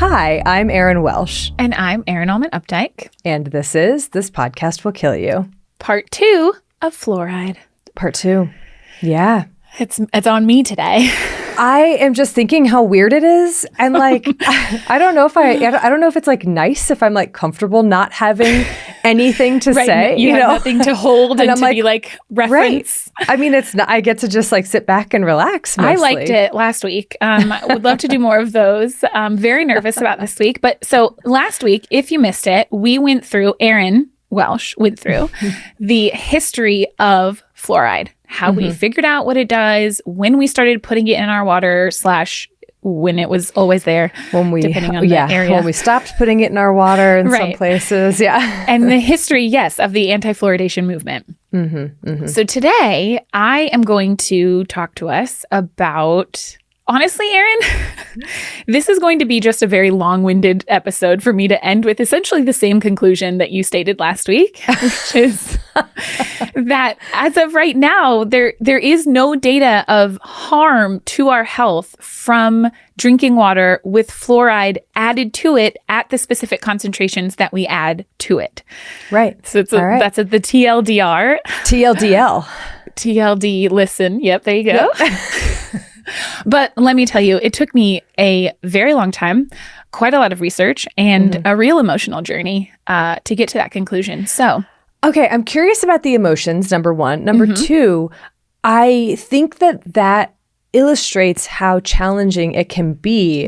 Hi, I'm Erin Welsh. And I'm Erin Allmann Updyke. And this is This Podcast Will Kill You. Part 2 of Fluoride. Part 2. Yeah. It's on me today. I am just thinking how weird it is. And like, I don't know if it's like nice if I'm like comfortable not having anything to say. You have nothing to hold and to like, be like reference. Right. I mean, I get to just like sit back and relax mostly. I liked it last week. I would love to do more of those. I'm very nervous about this week. But so last week, if you missed it, Erin Welsh went through the history of fluoride. How we figured out what it does, when we started putting it in our water / when it was always there, depending on the area. When we stopped putting it in our water in some places, And the history, yes, of the anti-fluoridation movement. So today, I am going to talk to us about... Honestly, Erin, this is going to be just a very long-winded episode for me to end with essentially the same conclusion that you stated last week, which is that as of right now, there is no data of harm to our health from drinking water with fluoride added to it at the specific concentrations that we add to it. Right. So that's the TLDR. TLDL. TLD, listen. Yep, there you go. Yep. But let me tell you, it took me a very long time, quite a lot of research, and a real emotional journey to get to that conclusion. So, okay, I'm curious about the emotions, number one. Number two, I think that illustrates how challenging it can be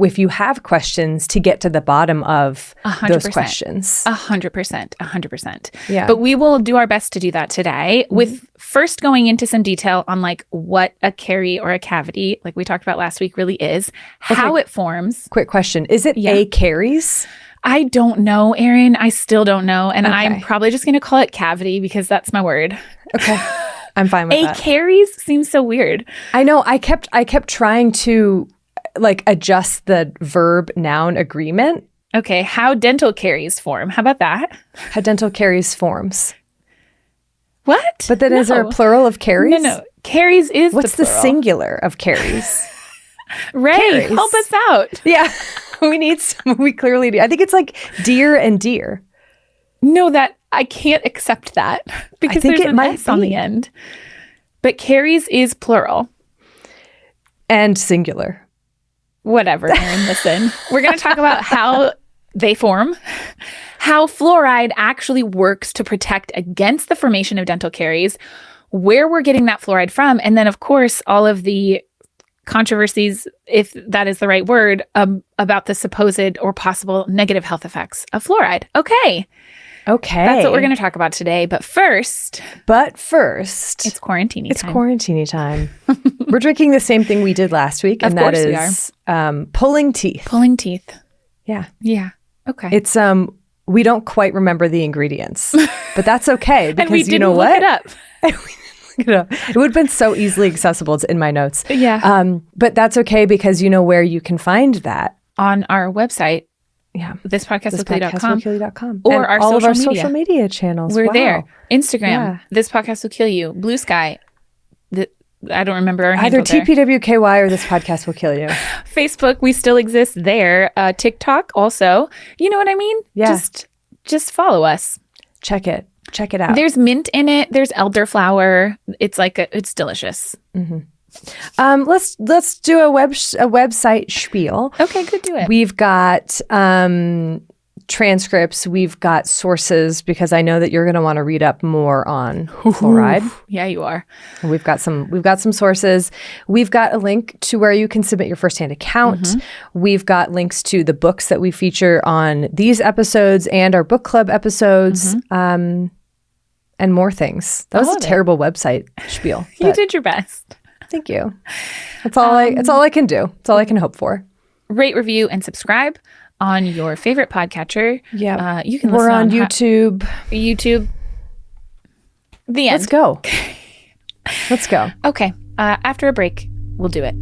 if you have questions to get to the bottom of 100%. Those questions. 100%. Yeah. But we will do our best to do that today with first going into some detail on like what a carie or a cavity, like we talked about last week, really is, how it forms. Quick question. Is it a caries? I don't know, Erin. I still don't know. And I'm probably just going to call it cavity because that's my word. Okay. I'm fine with that. Caries seems so weird. I know. I kept trying to like adjust the verb noun agreement. Okay. How dental caries form. How about that? How dental caries forms. What? But then is there a plural of caries? No. Caries is What's the the singular of caries? Ray, caries. Help us out. Yeah. We clearly do. I think it's like deer and deer. No, I can't accept that because there's an S on the end. But caries is plural. And singular. Whatever, Erin, listen. We're going to talk about how they form, how fluoride actually works to protect against the formation of dental caries, where we're getting that fluoride from, and then, of course, all of the controversies, if that is the right word, about the supposed or possible negative health effects of fluoride. Okay. That's what we're going to talk about today. But first, it's quarantine time. We're drinking the same thing we did last week, and that is pulling teeth. Pulling teeth. Yeah. Okay. It's we don't quite remember the ingredients, but that's okay because and we you know what? Look it up. It would have been so easily accessible. It's in my notes. Yeah. But that's okay because you know where you can find that on our website. Yeah. Thispodcastwillkill.com. Or all of our social media channels. We're there. Instagram, This Podcast Will Kill You. Blue Sky. I don't remember our handle either TPWKY or This Podcast Will Kill You. Facebook, we still exist there. TikTok also. You know what I mean? Yeah. Just follow us. Check it out. There's mint in it. There's elderflower. It's it's delicious. Let's do a website spiel. Okay, good. Do it. We've got transcripts. We've got sources because I know that you're going to want to read up more on fluoride. Yeah, you are. We've got some sources. We've got a link to where you can submit your firsthand account. We've got links to the books that we feature on these episodes and our book club episodes. And more things. That was a terrible website spiel. You did your best. Thank you. That's all I can do. That's all I can hope for. Rate, review, and subscribe on your favorite podcatcher. Yeah. You can We're on YouTube. YouTube. The end. Let's go. Okay. After a break, we'll do it.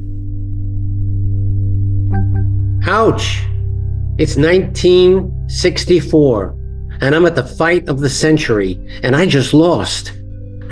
Ouch. It's 1964, and I'm at the fight of the century, and I just lost.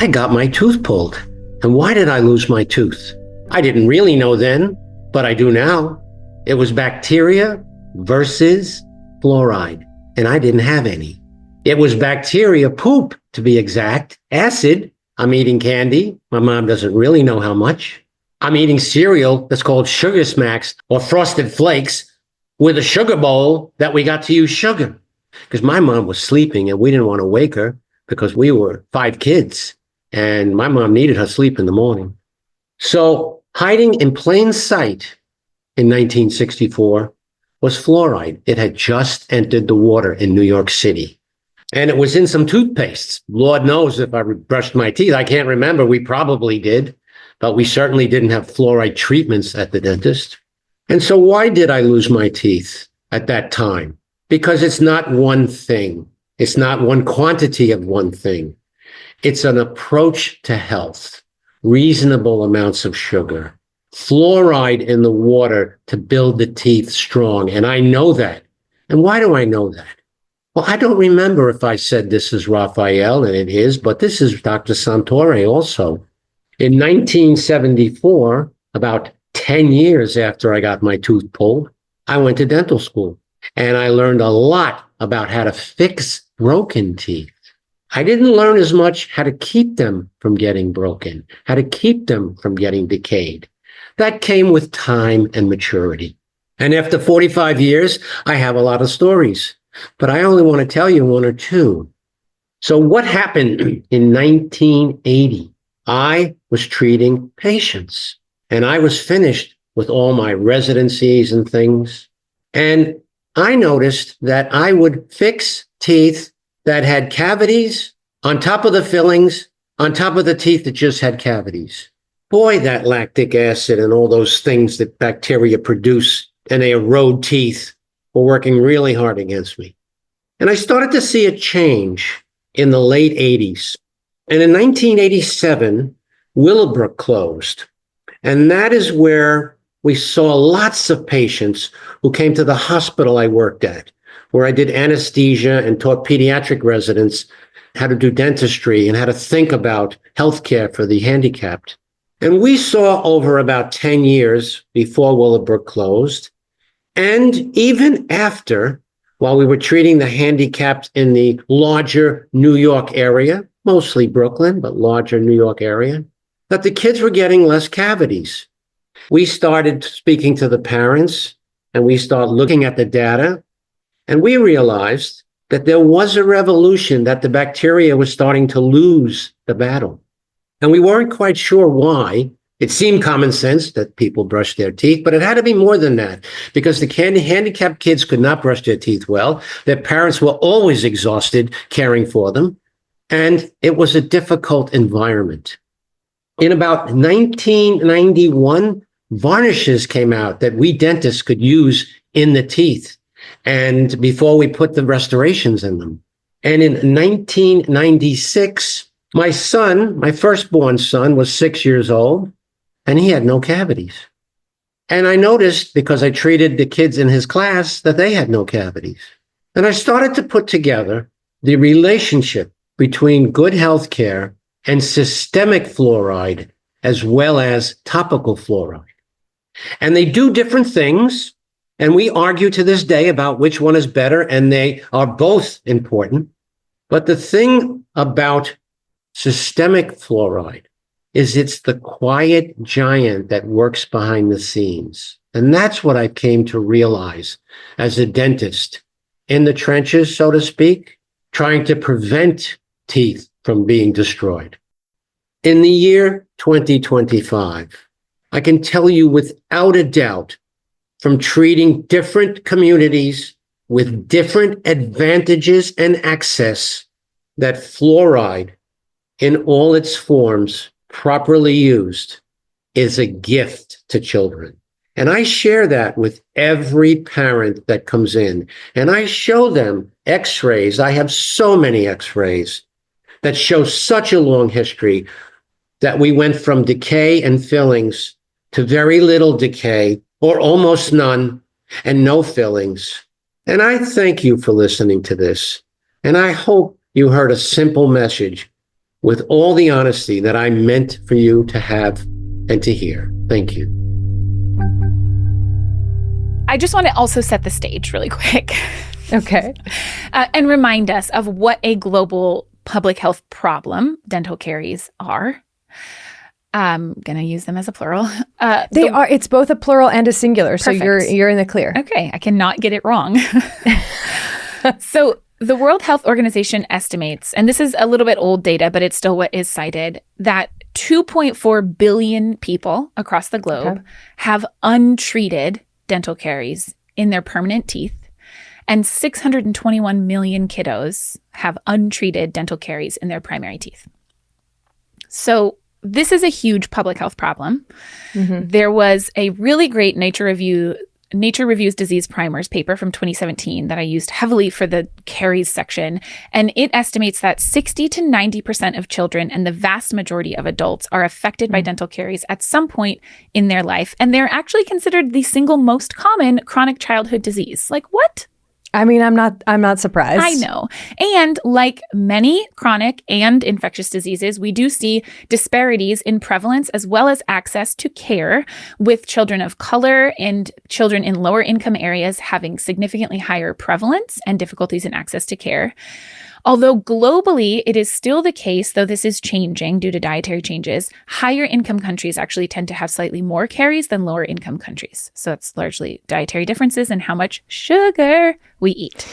I got my tooth pulled. And why did I lose my tooth? I didn't really know then, but I do now. It was bacteria, versus fluoride, and I didn't have any. It was bacteria poop, to be exact, acid. I'm eating candy. My mom doesn't really know how much. I'm eating cereal that's called Sugar Smacks or Frosted Flakes with a sugar bowl that we got to use sugar. Because my mom was sleeping and we didn't want to wake her because we were 5 kids and my mom needed her sleep in the morning. So hiding in plain sight in 1964 was fluoride. It had just entered the water in New York City. And it was in some toothpastes. Lord knows if I brushed my teeth. I can't remember. We probably did, but we certainly didn't have fluoride treatments at the dentist. And so why did I lose my teeth at that time? Because it's not one thing. It's not one quantity of one thing. It's an approach to health, reasonable amounts of sugar, fluoride in the water to build the teeth strong. And I know that. And why do I know that? Well, I don't remember if I said this is Raphael, and it is, but this is Dr. Santore also. In 1974, about 10 years after I got my tooth pulled, I went to dental school, and I learned a lot about how to fix broken teeth. I didn't learn as much how to keep them from getting broken, how to keep them from getting decayed. That came with time and maturity. And after 45 years, I have a lot of stories. But I only want to tell you 1 or 2. So what happened in 1980? I was treating patients and I was finished with all my residencies and things. And I noticed that I would fix teeth that had cavities on top of the fillings, on top of the teeth that just had cavities. Boy, that lactic acid and all those things that bacteria produce and they erode teeth were working really hard against me. And I started to see a change in the late 80s. And in 1987, Willowbrook closed. And that is where we saw lots of patients who came to the hospital I worked at, where I did anesthesia and taught pediatric residents how to do dentistry and how to think about healthcare for the handicapped. And we saw over about 10 years before Willowbrook closed, and even after, while we were treating the handicapped in the larger New York area, mostly Brooklyn, but larger New York area, that the kids were getting less cavities. We started speaking to the parents and we started looking at the data, and we realized that there was a revolution, that the bacteria was starting to lose the battle. And we weren't quite sure why. It seemed common sense that people brush their teeth, but it had to be more than that because the handicapped kids could not brush their teeth well. Their parents were always exhausted caring for them, and it was a difficult environment. In about 1991, varnishes came out that we dentists could use in the teeth, and before we put the restorations in them. And in 1996, my son, my firstborn son, was 6 years old, and he had no cavities. And I noticed, because I treated the kids in his class, that they had no cavities. And I started to put together the relationship between good health care and systemic fluoride, as well as topical fluoride. And they do different things, and we argue to this day about which one is better, and they are both important. But the thing about systemic fluoride is it's the quiet giant that works behind the scenes. And that's what I came to realize as a dentist in the trenches, so to speak, trying to prevent teeth from being destroyed. In the year 2025, I can tell you without a doubt, from treating different communities with different advantages and access, that fluoride in all its forms, properly used, is a gift to children. And I share that with every parent that comes in. And I show them x-rays. I have so many x-rays that show such a long history that we went from decay and fillings to very little decay or almost none and no fillings. And I thank you for listening to this. And I hope you heard a simple message with all the honesty that I meant for you to have and to hear. Thank you. I just want to also set the stage really quick. Okay. And remind us of what a global public health problem dental caries are. I'm going to use them as a plural. They are. It's both a plural and a singular. Perfect. So you're in the clear. Okay. I cannot get it wrong. So the World Health Organization estimates, and this is a little bit old data, but it's still what is cited, that 2.4 billion people across the globe have untreated dental caries in their permanent teeth, and 621 million kiddos have untreated dental caries in their primary teeth. So this is a huge public health problem. There was a really great Nature Reviews Disease Primers paper from 2017 that I used heavily for the caries section. And it estimates that 60 to 90% of children and the vast majority of adults are affected by dental caries at some point in their life. And they're actually considered the single most common chronic childhood disease. Like, what? I mean, I'm not surprised. I know. And like many chronic and infectious diseases, we do see disparities in prevalence as well as access to care, with children of color and children in lower income areas having significantly higher prevalence and difficulties in access to care. Although globally, it is still the case, though this is changing due to dietary changes, higher income countries actually tend to have slightly more caries than lower income countries. So it's largely dietary differences in how much sugar we eat.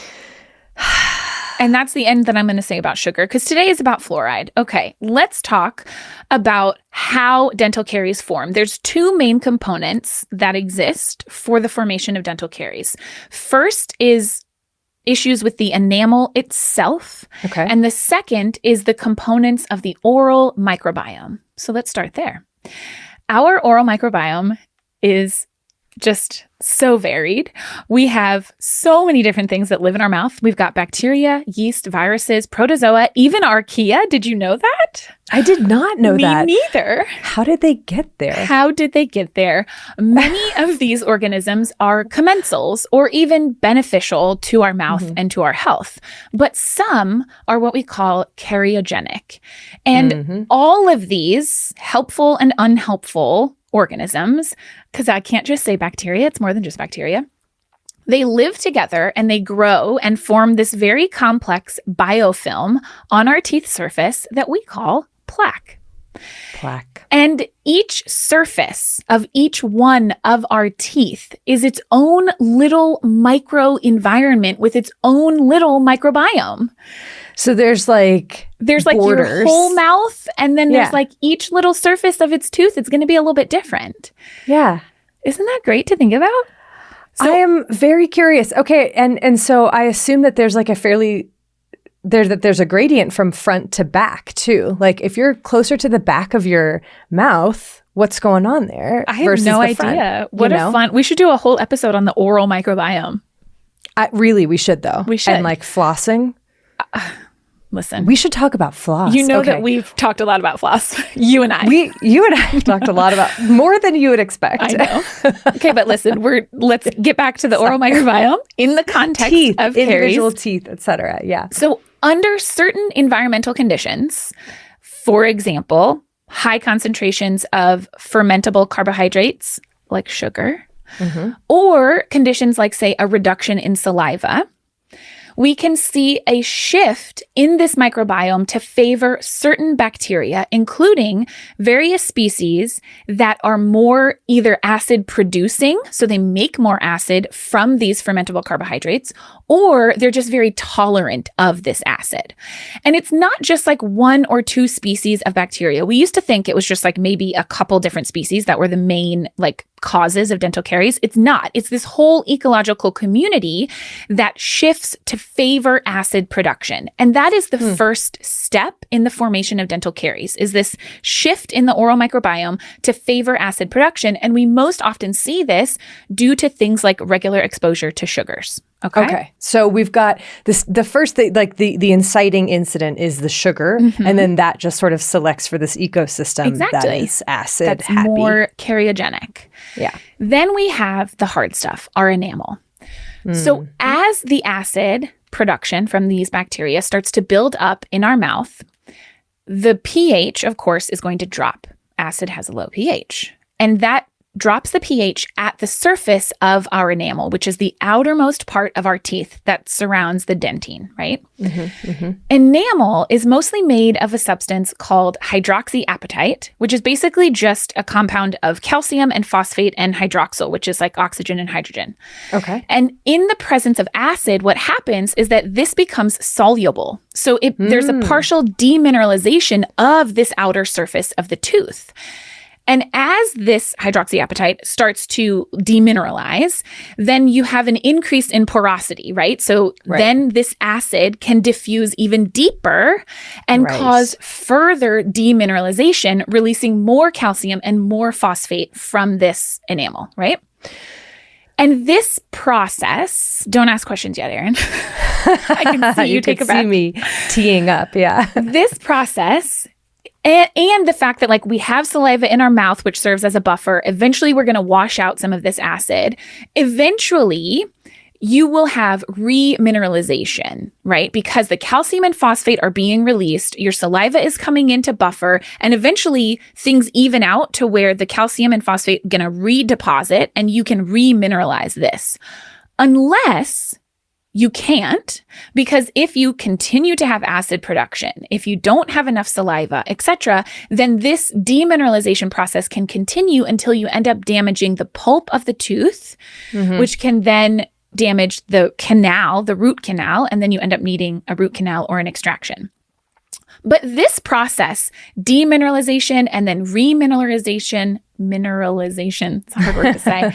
And that's the end that I'm going to say about sugar, because today is about fluoride. Okay, let's talk about how dental caries form. There's two main components that exist for the formation of dental caries. First is issues with the enamel itself. Okay. And the second is the components of the oral microbiome. So let's start there. Our oral microbiome is just so varied. We have so many different things that live in our mouth. We've got bacteria, yeast, viruses, protozoa, even archaea. Did you know that? I did not know that. Me neither. How did they get there? How did they get there? Many of these organisms are commensals or even beneficial to our mouth and to our health, but some are what we call cariogenic. And all of these, helpful and unhelpful organisms, because I can't just say bacteria, it's more than just bacteria. They live together and they grow and form this very complex biofilm on our teeth surface that we call plaque. Plaque. And each surface of each one of our teeth is its own little micro environment with its own little microbiome. So there's like borders. Your whole mouth, and then there's like each little surface of its tooth. It's going to be a little bit different. Yeah. Isn't that great to think about? I am very curious. Okay, and so I assume that there's like there's a gradient from front to back too. Like if you're closer to the back of your mouth, what's going on there? I have no idea. Front, what a fun! We should do a whole episode on the oral microbiome. Really, we should though. We should. And like flossing. Listen, we should talk about floss. You know that we've talked a lot about floss. You and I. You and I have talked a lot about more than you would expect. I know. Okay, but listen, let's get back to the oral microbiome in the context teeth, of individual caries. teeth, etc. Yeah. So under certain environmental conditions, for example, high concentrations of fermentable carbohydrates like sugar, or conditions like, say, a reduction in saliva, we can see a shift in this microbiome to favor certain bacteria, including various species that are more either acid producing, so they make more acid from these fermentable carbohydrates, or they're just very tolerant of this acid. And it's not just like one or two species of bacteria. We used to think it was just like maybe a couple different species that were the main like causes of dental caries. It's not. It's this whole ecological community that shifts to favor acid production. And that is the first step in the formation of dental caries, is this shift in the oral microbiome to favor acid production. And we most often see this due to things like regular exposure to sugars. Okay. So we've got this, the first thing, like the inciting incident is the sugar, and then that just sort of selects for this ecosystem that is acid That's happy. more cariogenic. Yeah. Then we have the hard stuff, our enamel. So as the acid production from these bacteria starts to build up in our mouth, the pH, of course, is going to drop. Acid has a low pH. And that drops the pH at the surface of our enamel, which is the outermost part of our teeth that surrounds the dentine, right? Enamel is mostly made of a substance called hydroxyapatite, which is basically just a compound of calcium and phosphate and hydroxyl, which is like oxygen and hydrogen. Okay. And in the presence of acid, what happens is that this becomes soluble. So there's a partial demineralization of this outer surface of the tooth. And as this hydroxyapatite starts to demineralize, then you have an increase in porosity, right? So then this acid can diffuse even deeper and cause further demineralization, releasing more calcium and more phosphate from this enamel, right? And this process, don't ask questions yet, Erin. I can see you take a breath. See me teeing up, yeah. This process and the fact that like we have saliva in our mouth, which serves as a buffer, eventually we're going to wash out some of this acid. Eventually, you will have remineralization, right? Because the calcium and phosphate are being released, your saliva is coming in to buffer, and eventually things even out to where the calcium and phosphate are going to redeposit and you can remineralize this. Unless you can't, because if you continue to have acid production, if you don't have enough saliva, etc., then this demineralization process can continue until you end up damaging the pulp of the tooth, which can then damage the canal, the root canal, and then you end up needing a root canal or an extraction. But this process, demineralization and then remineralization, it's a hard word to say.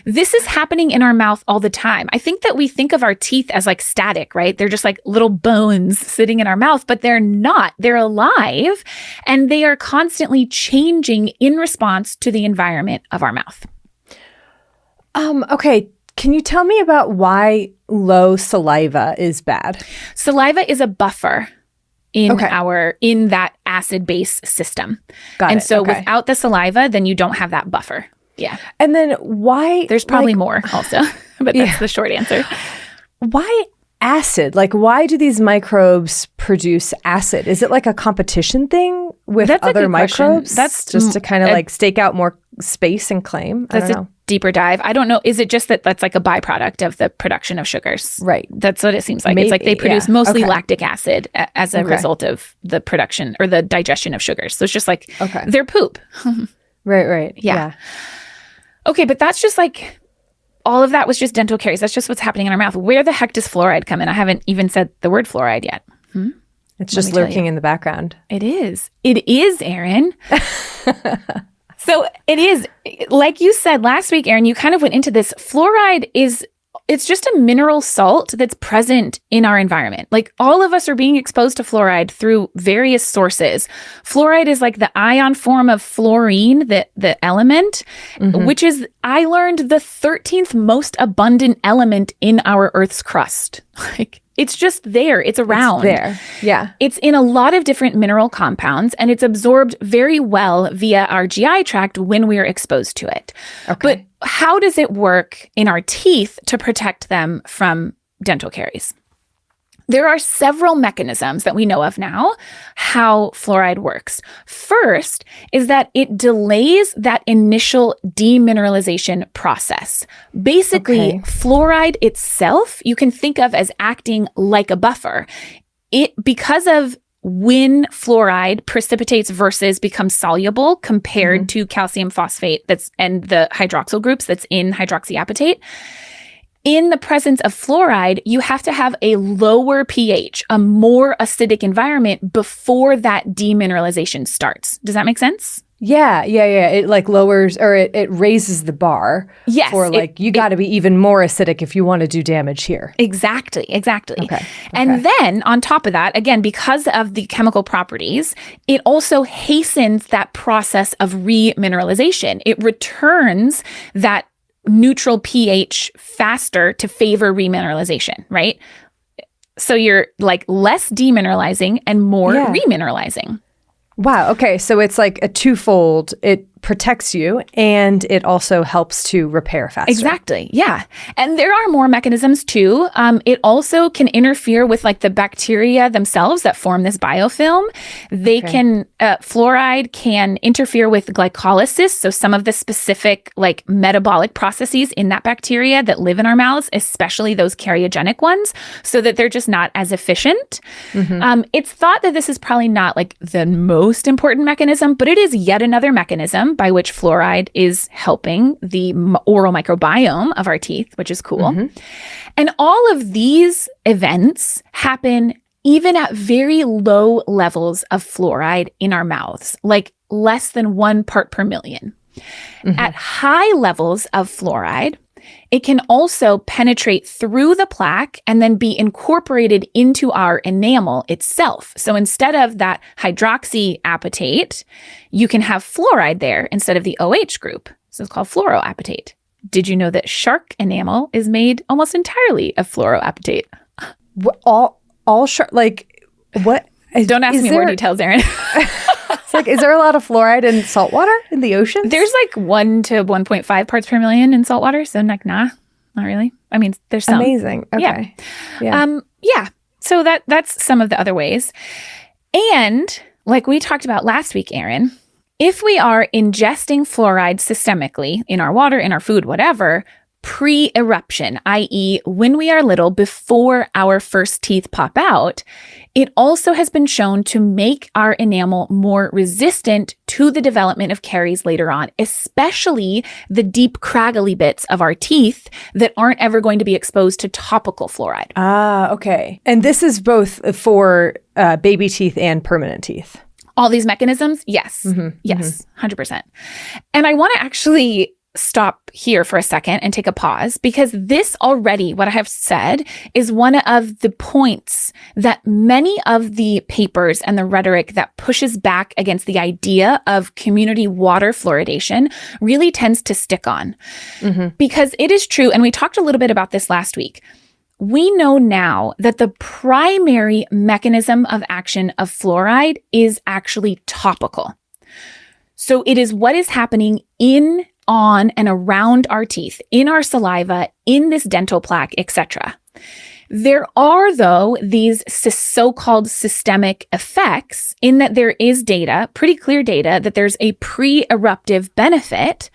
This is happening in our mouth all the time. I think that we think of our teeth as like static, right? They're just like little bones sitting in our mouth, but they're not. They're alive and they are constantly changing in response to the environment of our mouth. Okay. Can you tell me about why low saliva is bad? Saliva is a buffer in that acid base system. And so without the saliva, then you don't have that buffer. Yeah. And then why? There's probably more also, but that's the short answer. Why acid? Like, why do these microbes produce acid? Is it like a competition thing with other microbes? That's just to kind of like stake out more space and claim? That's a deeper dive. I don't know. Is it just that that's like a byproduct of the production of sugars? Right. That's what it seems like. Maybe, it's like they produce mostly lactic acid as a result of the production or the digestion of sugars. So it's just like their poop. Right. Yeah. Okay, but that's just like all of that was just dental caries. That's just what's happening in our mouth. Where the heck does fluoride come in? I haven't even said the word fluoride yet. It's just lurking in the background. It is. It is, Erin. So it is, like you said last week, Erin, you kind of went into this. Fluoride it's just a mineral salt that's present in our environment. Like all of us are being exposed to fluoride through various sources. Fluoride is like the ion form of fluorine, the element, which is, I learned, the 13th most abundant element in our Earth's crust. Like it's just there. It's around. It's there. Yeah. It's in a lot of different mineral compounds and it's absorbed very well via our GI tract when we are exposed to it. But how does it work in our teeth to protect them from dental caries? There are several mechanisms that we know of now how fluoride works. First is that it delays that initial demineralization process. Basically, fluoride itself, you can think of as acting like a buffer. Because of when fluoride precipitates versus becomes soluble compared to calcium phosphate and the hydroxyl groups that's in hydroxyapatite, in the presence of fluoride, you have to have a lower pH, a more acidic environment before that demineralization starts. Does that make sense? Yeah. It like lowers or it raises the bar. Yes. For like, you got to be even more acidic if you want to do damage here. Exactly. Okay. And then on top of that, again, because of the chemical properties, it also hastens that process of remineralization. It returns that neutral pH faster to favor remineralization, right? So you're like less demineralizing and more remineralizing. Wow. Okay. So it's like a twofold. It protects you, and it also helps to repair faster. Exactly. Yeah. And there are more mechanisms too. It also can interfere with like the bacteria themselves that form this biofilm. Fluoride can interfere with glycolysis. So some of the specific like metabolic processes in that bacteria that live in our mouths, especially those cariogenic ones, so that they're just not as efficient. It's thought that this is probably not like the most important mechanism, but it is yet another mechanism by which fluoride is helping the oral microbiome of our teeth, which is cool. And all of these events happen even at very low levels of fluoride in our mouths, like less than 1 part per million. At high levels of fluoride, it can also penetrate through the plaque and then be incorporated into our enamel itself. So instead of that hydroxyapatite, you can have fluoride there instead of the OH group. So it's called fluoroapatite. Did you know that shark enamel is made almost entirely of fluoroapatite? All shark, like what? Don't ask me more details, Erin. It's like, is there a lot of fluoride in saltwater in the ocean? There's like 1 to 1.5 parts per million in saltwater. So like, nah, not really. I mean, there's some. Amazing. Okay. Yeah. So that's some of the other ways. And like we talked about last week, Erin, if we are ingesting fluoride systemically in our water, in our food, whatever, pre-eruption, i.e. when we are little, before our first teeth pop out, it also has been shown to make our enamel more resistant to the development of caries later on, especially the deep craggly bits of our teeth that aren't ever going to be exposed to topical fluoride. Ah, okay. And this is both for baby teeth and permanent teeth. All these mechanisms? Yes. Yes, 100%. And I want to actually stop here for a second and take a pause, because this already, what I have said, is one of the points that many of the papers and the rhetoric that pushes back against the idea of community water fluoridation really tends to stick on. Because it is true, and we talked a little bit about this last week, we know now that the primary mechanism of action of fluoride is actually topical. So it is what is happening in, on, and around our teeth, in our saliva, in this dental plaque, etc. There are, though, these so-called systemic effects in that there is data, pretty clear data, that there's a pre-eruptive benefit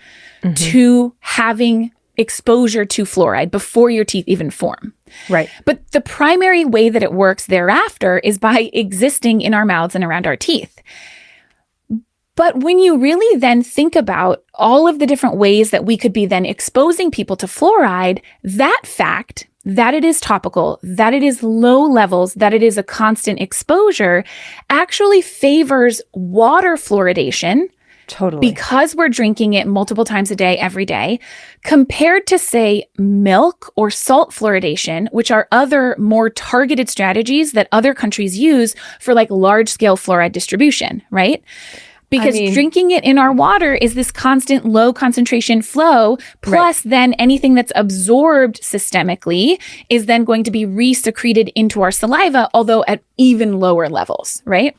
to having exposure to fluoride before your teeth even form. Right. But the primary way that it works thereafter is by existing in our mouths and around our teeth. But when you really then think about all of the different ways that we could be then exposing people to fluoride, that fact that it is topical, that it is low levels, that it is a constant exposure actually favors water fluoridation. Totally. Because we're drinking it multiple times a day, every day, compared to, say, milk or salt fluoridation, which are other more targeted strategies that other countries use for like large scale fluoride distribution, right? Because drinking it in our water is this constant low concentration flow, plus then anything that's absorbed systemically is then going to be re-secreted into our saliva, although at even lower levels, right?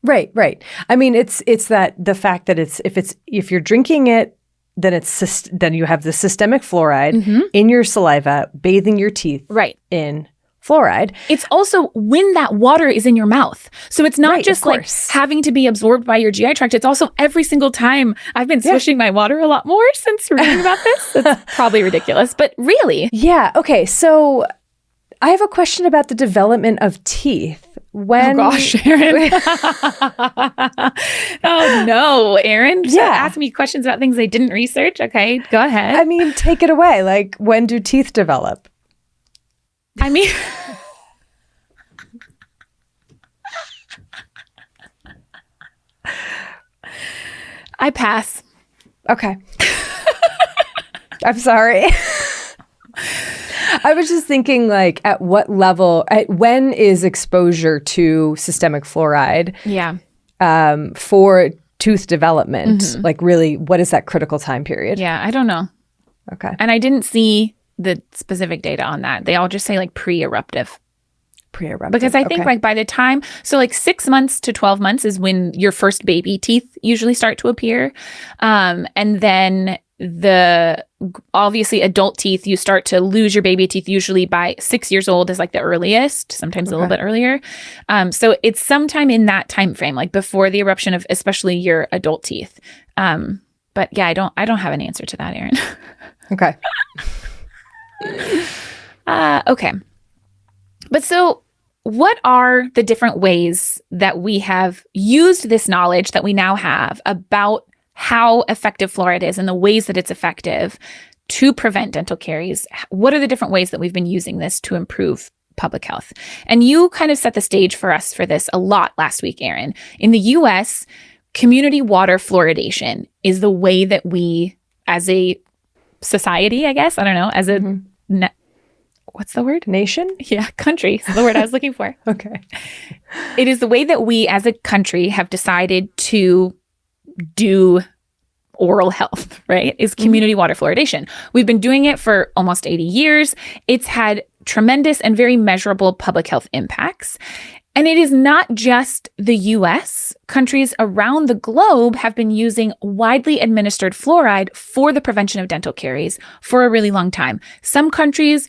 Right. I mean, it's that the fact that if you're drinking it, then you have the systemic fluoride in your saliva, bathing your teeth in fluoride. It's also when that water is in your mouth. So it's not just like having to be absorbed by your GI tract. It's also every single time. I've been swishing my water a lot more since reading about this. It's probably ridiculous, but really. Yeah. Okay. So I have a question about the development of teeth. Oh gosh, Erin. Oh no, Erin. Ask me questions about things I didn't research. Okay, go ahead. I mean, take it away. Like, when do teeth develop? I mean, I pass. Okay. I'm sorry. I was just thinking, like, at what level, when is exposure to systemic fluoride for tooth development? Like, really, what is that critical time period? Yeah, I don't know. Okay. And I didn't see the specific data on that. They all just say like pre-eruptive. Pre-eruptive. Because I think like by the time, so like 6 months to 12 months is when your first baby teeth usually start to appear. And then obviously adult teeth, you start to lose your baby teeth usually by 6 years old is like the earliest, sometimes a little bit earlier. So it's sometime in that time frame, like before the eruption of especially your adult teeth. But yeah, I don't have an answer to that, Erin. Okay. Okay. But so what are the different ways that we have used this knowledge that we now have about how effective fluoride is and the ways that it's effective to prevent dental caries? What are the different ways that we've been using this to improve public health? And you kind of set the stage for us for this a lot last week, Erin. In the US, community water fluoridation is the way that we, as a society, I guess, I don't know, as a what's the word? Nation? Yeah, country is the word I was looking for. Okay. It is the way that we as a country have decided to do oral health, right? Is community water fluoridation. We've been doing it for almost 80 years. It's had tremendous and very measurable public health impacts. And it is not just the US. Countries around the globe have been using widely administered fluoride for the prevention of dental caries for a really long time. Some countries,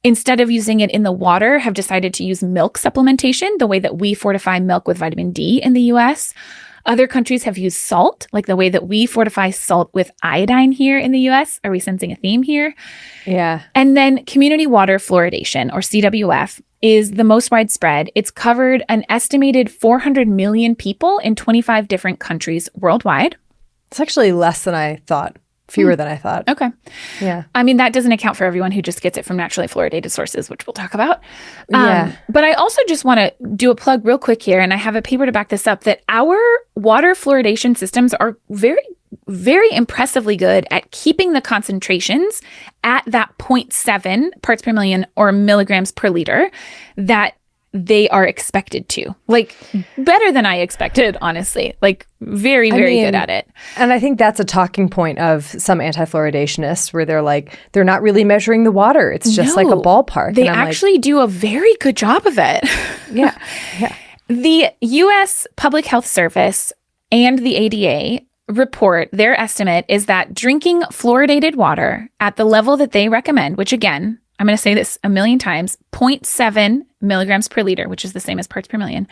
instead of using it in the water, have decided to use milk supplementation, the way that we fortify milk with vitamin D in the US. Other countries have used salt, like the way that we fortify salt with iodine here in the US. Are we sensing a theme here? Yeah. And then community water fluoridation, or CWF, is the most widespread. It's covered an estimated 400 million people in 25 different countries worldwide. It's actually less than I thought. Fewer than I thought. Okay. Yeah. I mean, that doesn't account for everyone who just gets it from naturally fluoridated sources, which we'll talk about. Yeah. But I also just want to do a plug real quick here, and I have a paper to back this up, that our water fluoridation systems are very, very impressively good at keeping the concentrations at that 0.7 parts per million or milligrams per liter that they are expected to. Like, better than I expected, honestly. Like, very, very good at it. And I think that's a talking point of some anti-fluoridationists where they're like, they're not really measuring the water. It's just like a ballpark. They actually do a very good job of it. Yeah. Yeah. The U.S. Public Health Service and the ADA report, their estimate is that drinking fluoridated water at the level that they recommend, which again, I'm going to say this a million times, 0.7 milligrams per liter, which is the same as parts per million,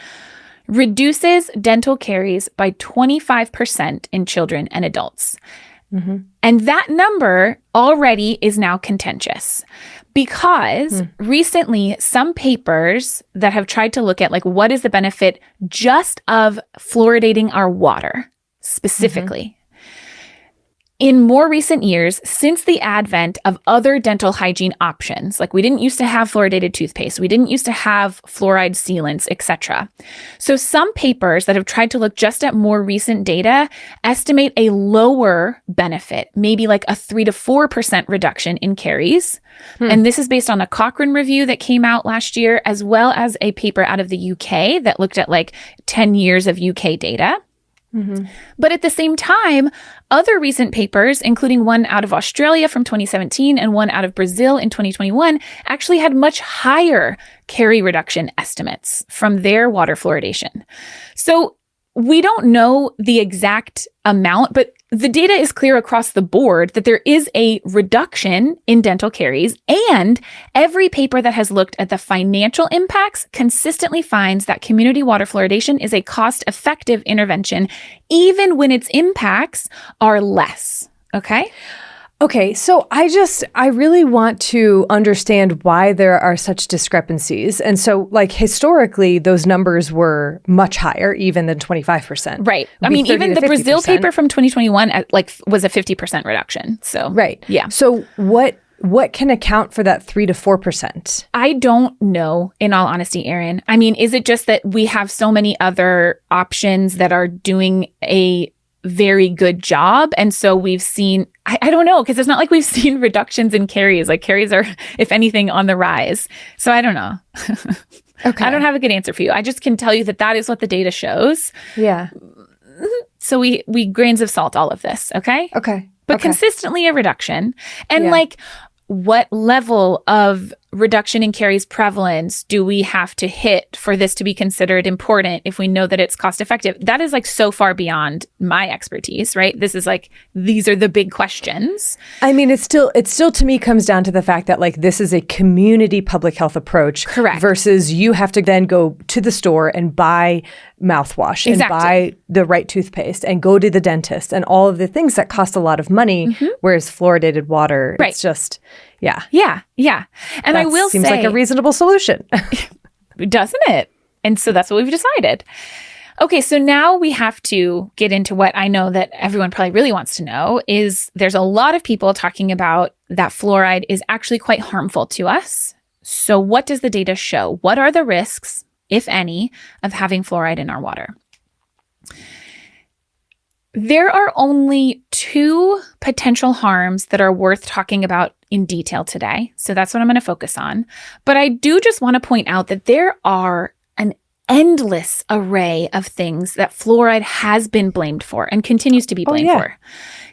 reduces dental caries by 25% in children and adults. Mm-hmm. And that number already is now contentious because recently some papers that have tried to look at like what is the benefit just of fluoridating our water specifically. In more recent years, since the advent of other dental hygiene options, like we didn't used to have fluoridated toothpaste, we didn't used to have fluoride sealants, etc. So some papers that have tried to look just at more recent data estimate a lower benefit, maybe like a 3 to 4% reduction in caries. And this is based on a Cochrane review that came out last year, as well as a paper out of the UK that looked at like 10 years of UK data. But at the same time, other recent papers, including one out of Australia from 2017 and one out of Brazil in 2021, actually had much higher carie reduction estimates from their water fluoridation. So we don't know the exact amount, but the data is clear across the board that there is a reduction in dental caries, and every paper that has looked at the financial impacts consistently finds that community water fluoridation is a cost-effective intervention, even when its impacts are less. Okay, so I really want to understand why there are such discrepancies. And so, like, historically, those numbers were much higher, even than 25%. Right. I mean, even the Brazil paper from 2021 was a 50% reduction. So, right. Yeah. So what can account for that 3 to 4%? I don't know, in all honesty, Erin. I mean, is it just that we have so many other options that are doing a very good job? And so we've seen, I don't know, because it's not like we've seen reductions in caries. Like caries are, if anything, on the rise. So I don't know. Okay. I don't have a good answer for you. I just can tell you that that is what the data shows. Yeah. So we grains of salt all of this. Okay. Okay. But consistently a reduction. And like, what level of reduction in caries prevalence do we have to hit for this to be considered important if we know that it's cost effective? That is like so far beyond my expertise, right? This is like, these are the big questions. I mean, it still to me comes down to the fact that like this is a community public health approach. Correct. Versus you have to then go to the store and buy mouthwash and buy the right toothpaste and go to the dentist and all of the things that cost a lot of money, whereas fluoridated water, it's just, yeah. And I will say, seems like a reasonable solution. doesn't it? And so that's what we've decided. Okay, so now we have to get into what I know that everyone probably really wants to know is there's a lot of people talking about that fluoride is actually quite harmful to us. So what does the data show? What are the risks, if any, of having fluoride in our water? There are only 2 potential harms that are worth talking about in detail today. So that's what I'm going to focus on. But I do just want to point out that there are an endless array of things that fluoride has been blamed for and continues to be blamed for.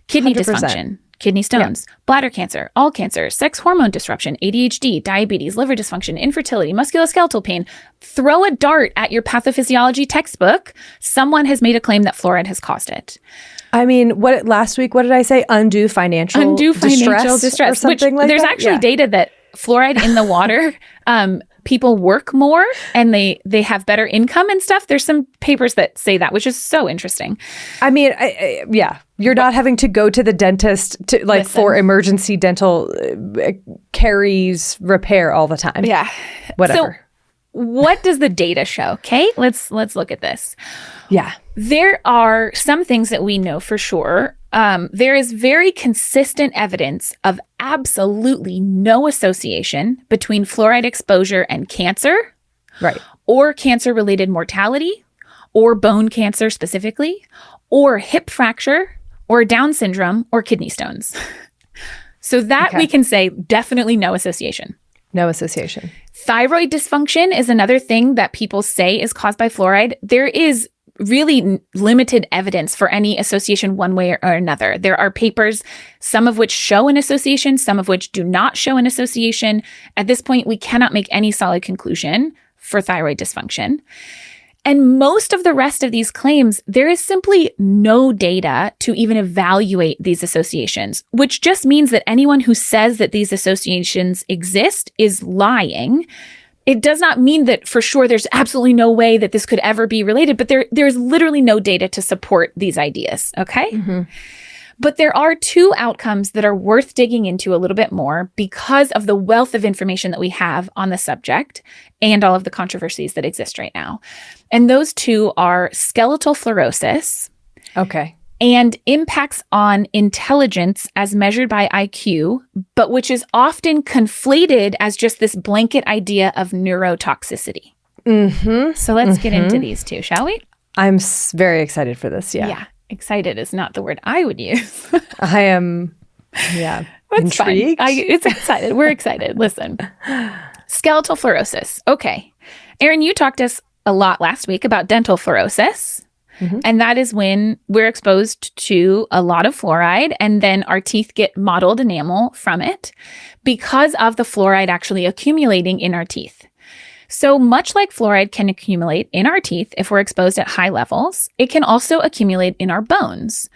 Kidney 100%. dysfunction, kidney stones, bladder cancer, all cancer, sex hormone disruption, ADHD, diabetes, liver dysfunction, infertility, musculoskeletal pain. Throw a dart at your pathophysiology textbook. Someone has made a claim that fluoride has caused it. I mean, last week, what did I say? Undue financial distress or something like there's that? Actually data that fluoride in the water, people work more and they have better income and stuff. There's some papers that say that, which is so interesting. I mean, you're not having to go to the dentist to for emergency dental caries repair all the time. Yeah. Whatever. So what does the data show? Okay, let's look at this. Yeah. There are some things that we know for sure. There is very consistent evidence of absolutely no association between fluoride exposure and cancer, right, or cancer-related mortality, or bone cancer specifically, or hip fracture, or Down syndrome, or kidney stones. So that we can say definitely no association. No association. Thyroid dysfunction is another thing that people say is caused by fluoride. There is really limited evidence for any association one way or another. There are papers, some of which show an association, some of which do not show an association. At this point, we cannot make any solid conclusion for thyroid dysfunction. And most of the rest of these claims, there is simply no data to even evaluate these associations, which just means that anyone who says that these associations exist is lying. It does not mean that for sure there's absolutely no way that this could ever be related, but there's literally no data to support these ideas, okay? Mm-hmm. But there are 2 outcomes that are worth digging into a little bit more because of the wealth of information that we have on the subject and all of the controversies that exist right now. And those 2 are skeletal fluorosis. Okay. And impacts on intelligence as measured by IQ, but which is often conflated as just this blanket idea of neurotoxicity. Mm-hmm. So let's get into these 2, shall we? I'm very excited for this. Yeah. Excited is not the word I would use. I am, intrigued. It's excited. We're excited. Listen. Skeletal fluorosis. Okay. Erin, you talked to us a lot last week about dental fluorosis. Mm-hmm. And that is when we're exposed to a lot of fluoride and then our teeth get mottled enamel from it because of the fluoride actually accumulating in our teeth. So much like fluoride can accumulate in our teeth if we're exposed at high levels, it can also accumulate in our bones.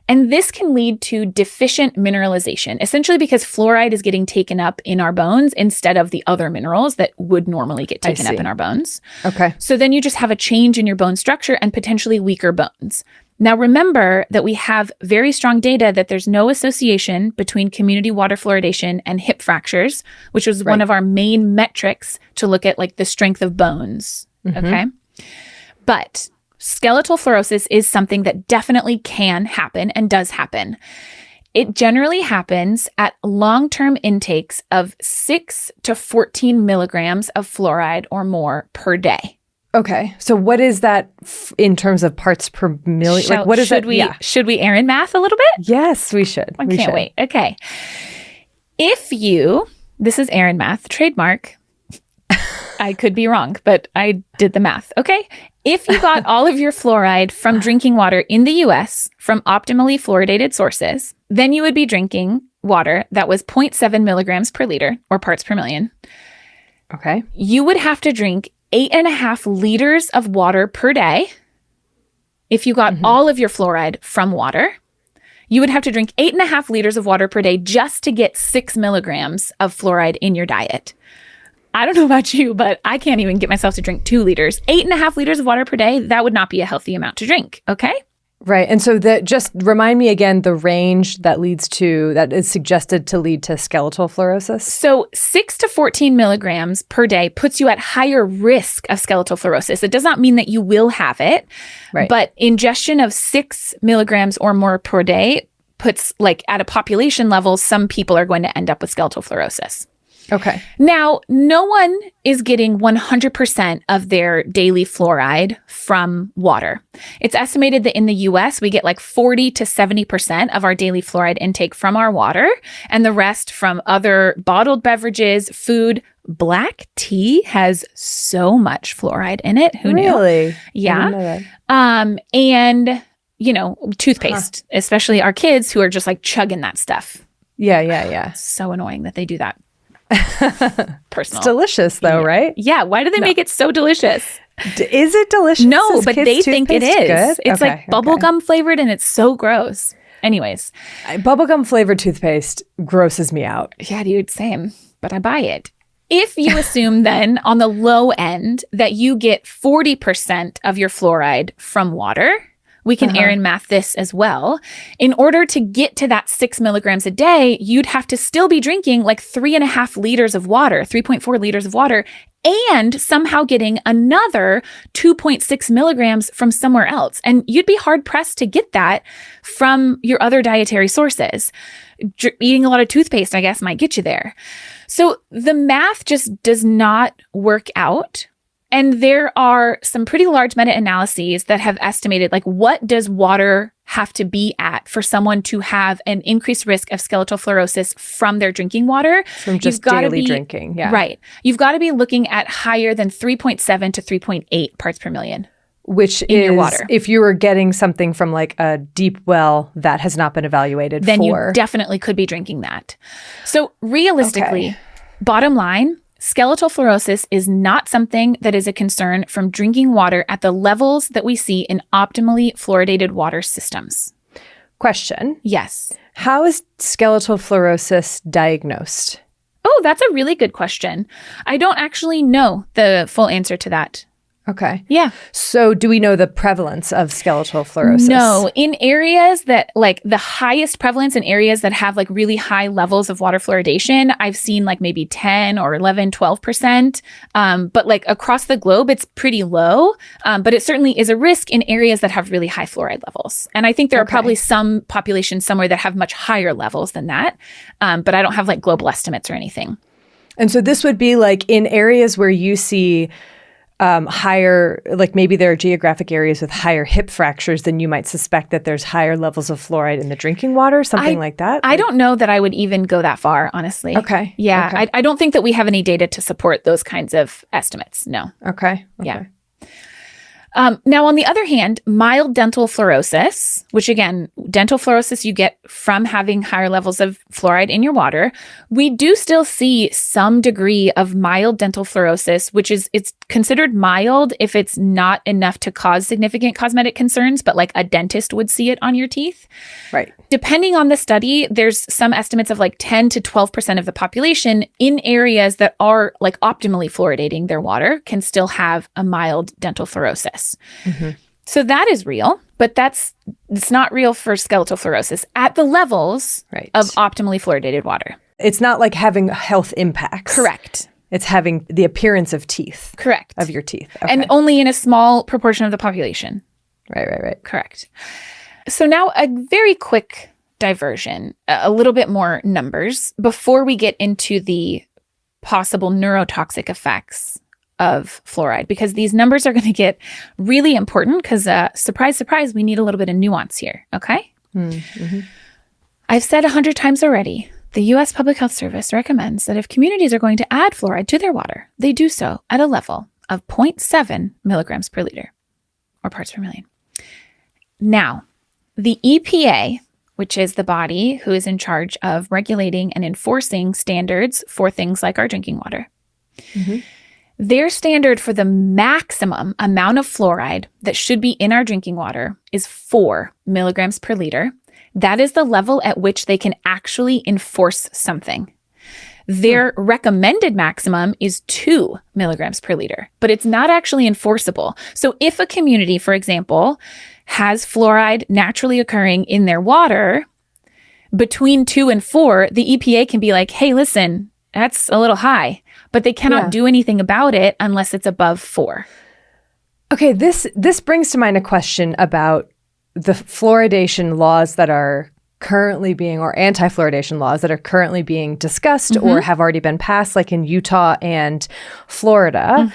And this can lead to deficient mineralization, essentially because fluoride is getting taken up in our bones instead of the other minerals that would normally get taken up in our bones. Okay. So then you just have a change in your bone structure and potentially weaker bones. Now, remember that we have very strong data that there's no association between community water fluoridation and hip fractures, which was one of our main metrics to look at like the strength of bones. Mm-hmm. Okay. But skeletal fluorosis is something that definitely can happen and does happen. It generally happens at long-term intakes of 6 to 14 milligrams of fluoride or more per day. Okay. So what is that in terms of parts per million? Like what is that? Should we Erin math a little bit? Yes, we should. I can't wait. Okay. This is Erin math, trademark. I could be wrong, but I did the math. Okay. If you got all of your fluoride from drinking water in the US from optimally fluoridated sources, then you would be drinking water that was 0.7 milligrams per liter or parts per million. Okay. You would have to drink 8.5 liters of water per day if you got all of your fluoride from water. You would have to drink 8.5 liters of water per day just to get 6 milligrams of fluoride in your diet. I don't know about you, but I can't even get myself to drink 2 liters. 8.5 liters of water per day, that would not be a healthy amount to drink, okay? Right. And so just remind me again the range that is suggested to lead to skeletal fluorosis. So 6 to 14 milligrams per day puts you at higher risk of skeletal fluorosis. It does not mean that you will have it, right? But ingestion of 6 milligrams or more per day puts, like, at a population level, some people are going to end up with skeletal fluorosis. Okay. Now, no one is getting 100% of their daily fluoride from water. It's estimated that in the US, we get like 40 to 70% of our daily fluoride intake from our water, and the rest from other bottled beverages, food. Black tea has so much fluoride in it. Who knew? Really? Yeah. I didn't know that. And, toothpaste, especially our kids who are just like chugging that stuff. Yeah. So annoying that they do that. Personal. It's delicious though, right? Yeah. Why do they make it so delicious? Is it delicious? No, Is but kids' they think it toothpaste is. good? It's like bubblegum flavored and it's so gross. Anyways. Bubblegum flavored toothpaste grosses me out. Yeah, dude, same. But I buy it. If you assume then on the low end that you get 40% of your fluoride from water, we can Erin math this as well. In order to get to that 6 milligrams a day, you'd have to still be drinking like 3.5 liters of water, 3.4 liters of water, and somehow getting another 2.6 milligrams from somewhere else. And you'd be hard pressed to get that from your other dietary sources. Eating a lot of toothpaste, I guess, might get you there. So the math just does not work out. And there are some pretty large meta-analyses that have estimated, like, what does water have to be at for someone to have an increased risk of skeletal fluorosis from their drinking water? From just daily drinking, yeah. Right. You've got to be looking at higher than 3.7 to 3.8 parts per million. Which in is, your water. If you were getting something from like a deep well that has not been evaluated then you definitely could be drinking that. So realistically, bottom line, skeletal fluorosis is not something that is a concern from drinking water at the levels that we see in optimally fluoridated water systems. Question. Yes. How is skeletal fluorosis diagnosed? Oh, that's a really good question. I don't actually know the full answer to that. Okay. Yeah. So do we know the prevalence of skeletal fluorosis? No. In areas that, like, the highest prevalence in areas that have like really high levels of water fluoridation, I've seen like maybe 10 or 11, 12%. But like across the globe, it's pretty low. But it certainly is a risk in areas that have really high fluoride levels. And I think there are probably some populations somewhere that have much higher levels than that. But I don't have like global estimates or anything. And so this would be like in areas where you see higher, like maybe there are geographic areas with higher hip fractures, then you might suspect that there's higher levels of fluoride in the drinking water, something like that? I don't know that I would even go that far, honestly. Okay. Yeah. Okay. I don't think that we have any data to support those kinds of estimates. No. Okay. Yeah. Now, on the other hand, mild dental fluorosis, which again, dental fluorosis you get from having higher levels of fluoride in your water, we do still see some degree of mild dental fluorosis, which is, it's considered mild if it's not enough to cause significant cosmetic concerns, but like a dentist would see it on your teeth. Right. Depending on the study, there's some estimates of like 10 to 12% of the population in areas that are like optimally fluoridating their water can still have a mild dental fluorosis. Mm-hmm. So that is real, but it's not real for skeletal fluorosis at the levels of optimally fluoridated water. It's not like having health impacts. Correct. It's having the appearance of teeth. Correct. Of your teeth. Okay. And only in a small proportion of the population. Right. Correct. So now a very quick diversion, a little bit more numbers before we get into the possible neurotoxic effects of fluoride, because these numbers are going to get really important because, surprise, surprise, we need a little bit of nuance here, okay? Mm-hmm. I've said 100 times already, the U.S. Public Health Service recommends that if communities are going to add fluoride to their water, they do so at a level of 0.7 milligrams per liter, or parts per million. Now, the EPA, which is the body who is in charge of regulating and enforcing standards for things like our drinking water, Their standard for the maximum amount of fluoride that should be in our drinking water is 4 milligrams per liter. That is the level at which they can actually enforce something. Their recommended maximum is 2 milligrams per liter, but it's not actually enforceable. So if a community, for example, has fluoride naturally occurring in their water, between 2 and 4, the EPA can be like, hey, listen, that's a little high, but they cannot do anything about it unless it's above 4. Okay, this brings to mind a question about the fluoridation laws that are currently being, or anti-fluoridation laws that are currently being discussed or have already been passed, like in Utah and Florida.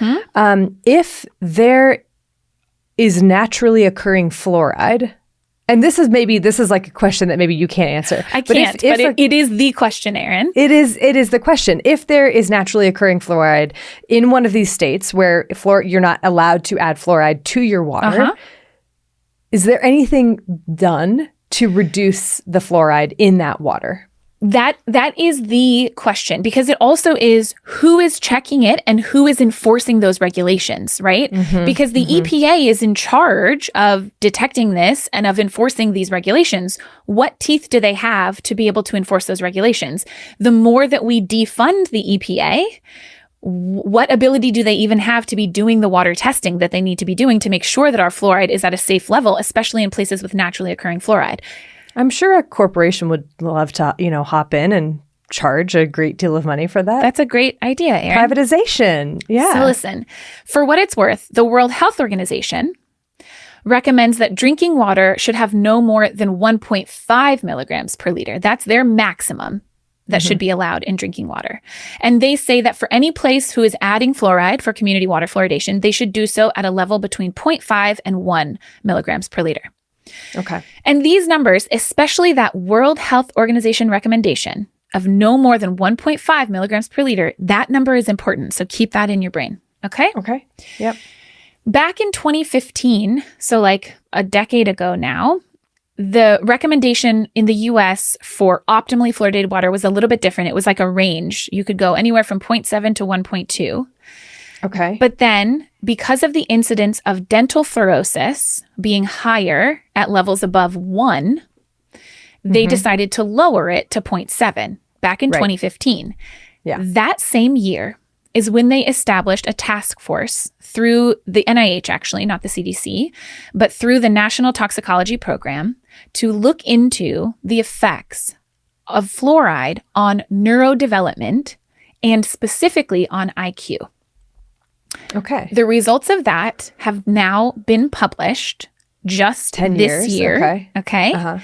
If there is naturally occurring fluoride, and this is like a question that maybe you can't answer. I can't, but it is the question, Erin. It is the question. If there is naturally occurring fluoride in one of these states where you're not allowed to add fluoride to your water, is there anything done to reduce the fluoride in that water? That is the question, because it also is who is checking it and who is enforcing those regulations, right? Because the EPA is in charge of detecting this and of enforcing these regulations. What teeth do they have to be able to enforce those regulations? The more that we defund the EPA, what ability do they even have to be doing the water testing that they need to be doing to make sure that our fluoride is at a safe level, especially in places with naturally occurring fluoride? I'm sure a corporation would love to, hop in and charge a great deal of money for that. That's a great idea, Erin. Privatization. Yeah. So listen, for what it's worth, the World Health Organization recommends that drinking water should have no more than 1.5 milligrams per liter. That's their maximum that should be allowed in drinking water. And they say that for any place who is adding fluoride for community water fluoridation, they should do so at a level between 0.5 and 1 milligrams per liter. Okay. And these numbers, especially that World Health Organization recommendation of no more than 1.5 milligrams per liter, that number is important. So keep that in your brain. Okay? Okay. Yep. Back in 2015, so like a decade ago now, the recommendation in the US for optimally fluoridated water was a little bit different. It was like a range. You could go anywhere from 0.7 to 1.2. Okay. But then, because of the incidence of dental fluorosis being higher at levels above 1, they decided to lower it to 0.7 back in 2015. Yeah. That same year is when they established a task force through the NIH, actually, not the CDC, but through the National Toxicology Program to look into the effects of fluoride on neurodevelopment and specifically on IQ. Okay. The results of that have now been published just 10 this years. year. Okay.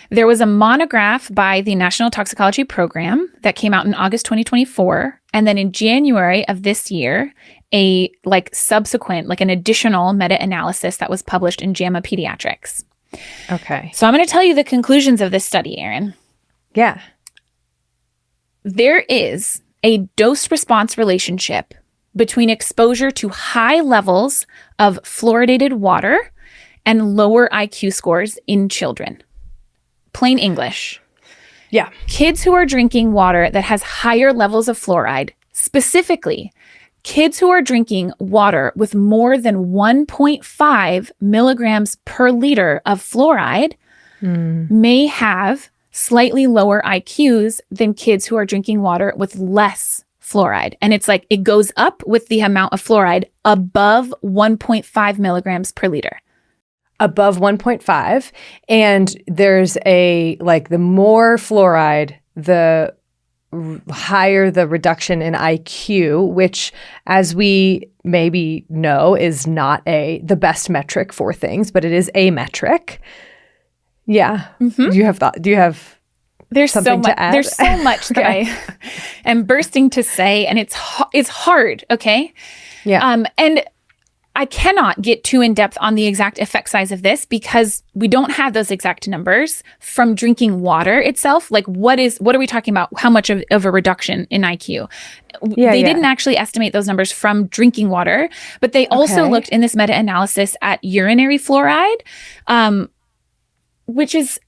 There was a monograph by the National Toxicology Program that came out in August 2024. And then in January of this year, an additional meta-analysis that was published in JAMA Pediatrics. Okay. So I'm going to tell you the conclusions of this study, Erin. Yeah. There is a dose-response relationship between exposure to high levels of fluoridated water and lower IQ scores in children. Plain English. Yeah. Kids who are drinking water that has higher levels of fluoride, specifically kids who are drinking water with more than 1.5 milligrams per liter of fluoride may have slightly lower IQs than kids who are drinking water with less fluoride. And it's like it goes up with the amount of fluoride above 1.5 milligrams per liter. Above 1.5. And there's the more fluoride, the higher the reduction in IQ, which, as we maybe know, is not the best metric for things, but it is a metric. Yeah. Do you have There's something so much. to add? There's so much that I am bursting to say, and it's hard. Okay. Yeah. And I cannot get too in depth on the exact effect size of this because we don't have those exact numbers from drinking water itself. Like what are we talking about? How much of a reduction in IQ? They didn't actually estimate those numbers from drinking water, but they also looked in this meta-analysis at urinary fluoride, which is,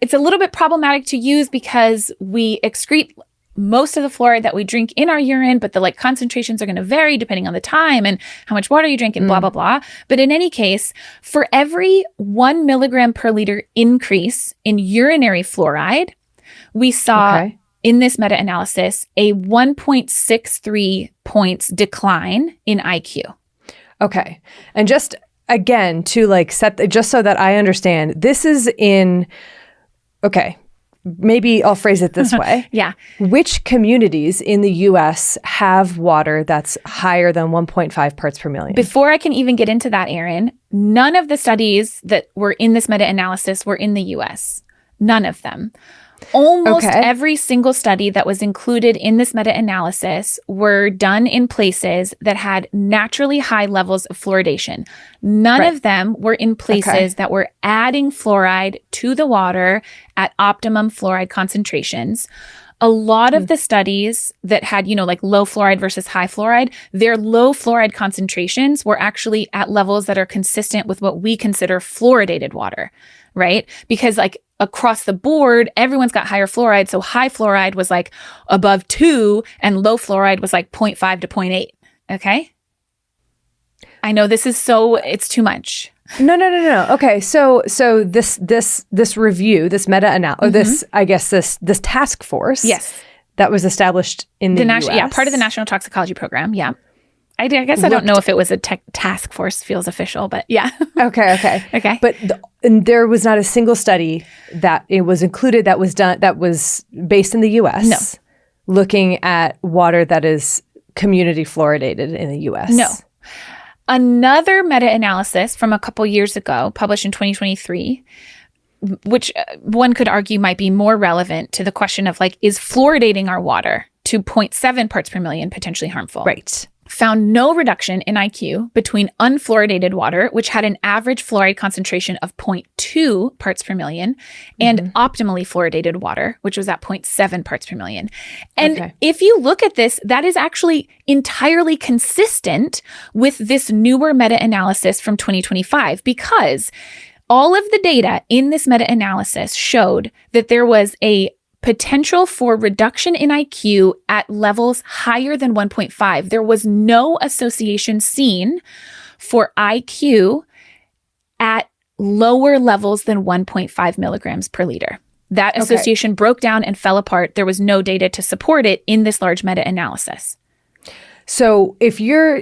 it's a little bit problematic to use because we excrete most of the fluoride that we drink in our urine, but the like concentrations are going to vary depending on the time and how much water you drink and blah, blah, blah. But in any case, for every 1 milligram per liter increase in urinary fluoride, we saw in this meta-analysis a 1.63 points decline in IQ. Okay. And just again, to like just so that I understand, this is in, maybe I'll phrase it this way. Yeah. Which communities in the US have water that's higher than 1.5 parts per million? Before I can even get into that, Erin, none of the studies that were in this meta-analysis were in the US. None of them. Almost every single study that was included in this meta-analysis were done in places that had naturally high levels of fluoridation. None of them were in places that were adding fluoride to the water at optimum fluoride concentrations. A lot of the studies that had, like low fluoride versus high fluoride, their low fluoride concentrations were actually at levels that are consistent with what we consider fluoridated water, right? Because like across the board, everyone's got higher fluoride. So high fluoride was like above 2 and low fluoride was like 0.5 to 0.8. Okay. I know this is it's too much. No. Okay. So this review, this meta-analysis, this task force. Yes. That was established in the US. Yeah. Part of the National Toxicology Program. Yeah. I guess I don't know if it was a task force, feels official, but yeah. Okay. But there was not a single study that it was included that was based in the US. No. Looking at water that is community fluoridated in the US. No. Another meta-analysis from a couple years ago, published in 2023, which one could argue might be more relevant to the question of like, is fluoridating our water to 0.7 parts per million potentially harmful? Right. Found no reduction in IQ between unfluoridated water, which had an average fluoride concentration of 0.2 parts per million, and optimally fluoridated water, which was at 0.7 parts per million. And if you look at this, that is actually entirely consistent with this newer meta-analysis from 2025, because all of the data in this meta-analysis showed that there was a potential for reduction in IQ at levels higher than 1.5. There was no association seen for IQ at lower levels than 1.5 milligrams per liter. That association broke down and fell apart. There was no data to support it in this large meta-analysis. So if you're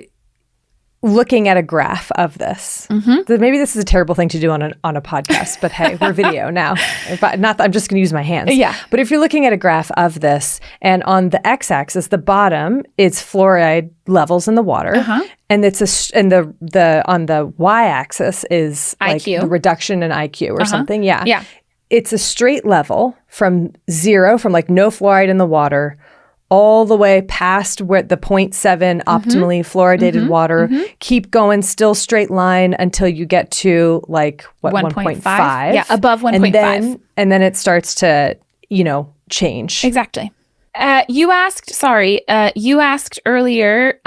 looking at a graph of this, maybe this is a terrible thing to do on a podcast, but hey, we're video now. I'm just going to use my hands. Yeah. But if you're looking at a graph of this, and on the x-axis, the bottom, it's fluoride levels in the water, and it's on the y-axis is like IQ. the reduction in IQ or something. Yeah. Yeah. It's a straight level from zero, from like no fluoride in the water, all the way past where the 0.7 optimally fluoridated water, keep going, still straight line until you get to like what, 1.5? Yeah, above 1.5. And then it starts to, change. Exactly. You asked earlier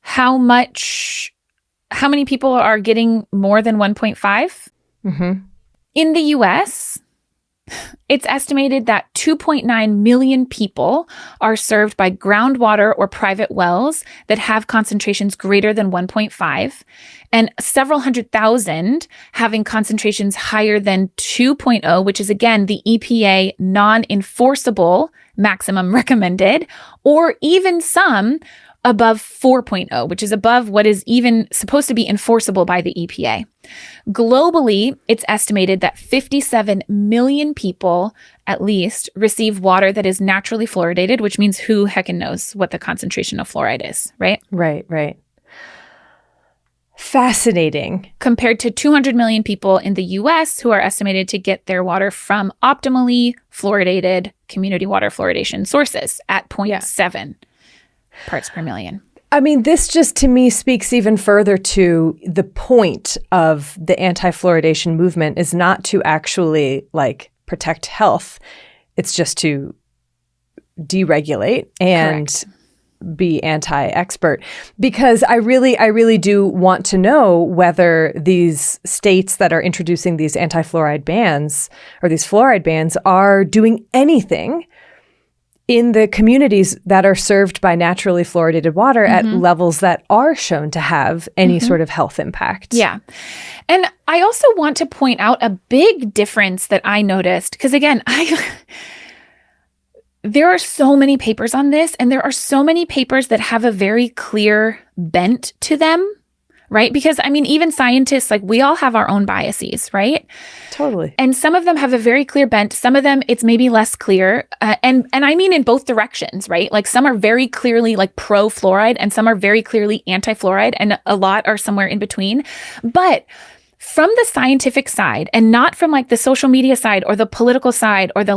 how many people are getting more than 1.5? In the US, it's estimated that 2.9 million people are served by groundwater or private wells that have concentrations greater than 1.5, and several 100,000 having concentrations higher than 2.0, which is again the EPA non-enforceable maximum recommended, or even some above 4.0, which is above what is even supposed to be enforceable by the EPA. Globally, it's estimated that 57 million people, at least, receive water that is naturally fluoridated, which means who heckin' knows what the concentration of fluoride is, right? Right. Fascinating. Compared to 200 million people in the US who are estimated to get their water from optimally fluoridated community water fluoridation sources at 0.7 parts per million. I mean, this just to me speaks even further to the point of the anti-fluoridation movement is not to actually like protect health. It's just to deregulate and be anti-expert. Because I really do want to know whether these states that are introducing these anti-fluoride bans or these fluoride bans are doing anything in the communities that are served by naturally fluoridated water at levels that are shown to have any sort of health impact. Yeah. And I also want to point out a big difference that I noticed, because again, there are so many papers on this, and there are so many papers that have a very clear bent to them, right? Because I mean, even scientists, like we all have our own biases, right? Totally. And some of them have a very clear bent. Some of them, it's maybe less clear. And I mean in both directions, right? Like some are very clearly like pro-fluoride and some are very clearly anti-fluoride, and a lot are somewhere in between. But from the scientific side, and not from like the social media side or the political side or the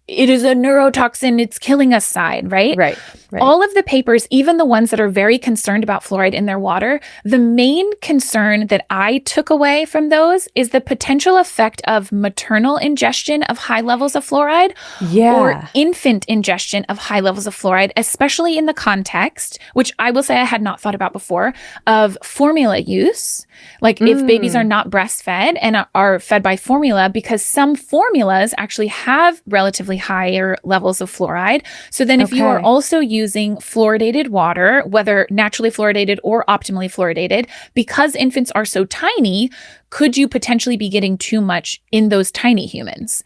it is a neurotoxin, it's killing us side, right? Right. All of the papers, even the ones that are very concerned about fluoride in their water, the main concern that I took away from those is the potential effect of maternal ingestion of high levels of fluoride or infant ingestion of high levels of fluoride, especially in the context, which I will say I had not thought about before, of formula use. Like if babies are not breastfed and are fed by formula, because some formulas actually have relatively higher levels of fluoride. So then if you are also using fluoridated water, whether naturally fluoridated or optimally fluoridated, because infants are so tiny, could you potentially be getting too much in those tiny humans?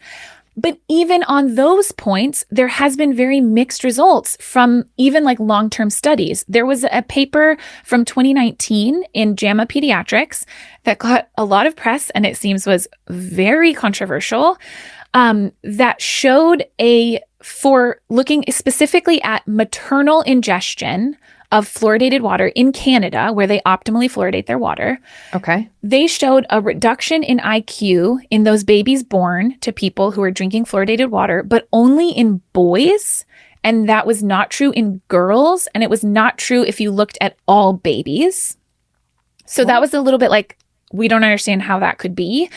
But even on those points, there has been very mixed results from even like long-term studies. There was a paper from 2019 in JAMA Pediatrics that got a lot of press, and it seems was very controversial, that showed for looking specifically at maternal ingestion of fluoridated water in Canada, where they optimally fluoridate their water. Okay. They showed a reduction in IQ in those babies born to people who are drinking fluoridated water, but only in boys. And that was not true in girls. And it was not true if you looked at all babies. So that was a little bit like, we don't understand how that could be.